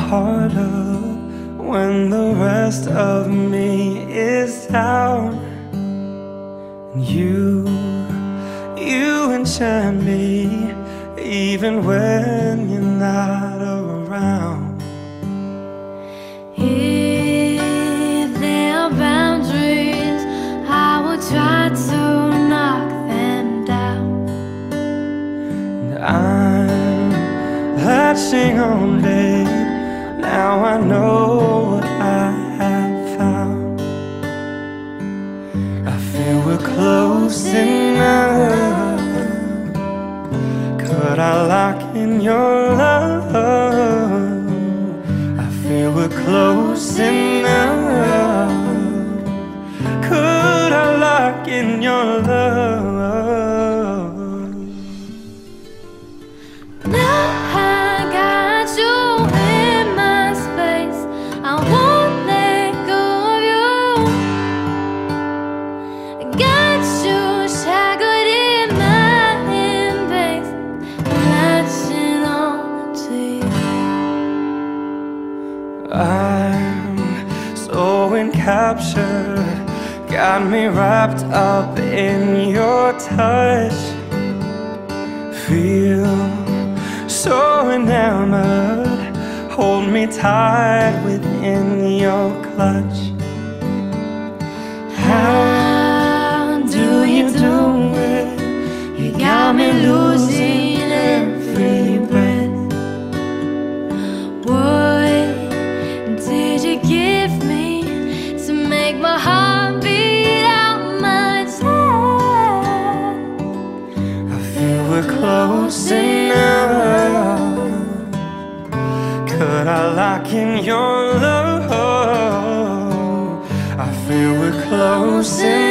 heart up when the rest of me is down. And you enchant me even when you're not around. If there are boundaries, I will try to knock them down. And I'm latching on, babe. Now I know what I have found. I feel we're close enough. Could I lock in your love? I feel we're close enough. Could I lock in your love? Now I got you in my space, I won't let go of you. I got you shackled in my embrace, latching on to you. I'm so encaptured, got me wrapped up in your touch. Feel so enamored, hold me tight within your clutch. How do you do it? You got me losing every breath. What did you give me to make my heart beat out my chest? I feel we're close enough. Could I lock in your love? I feel we're close enough.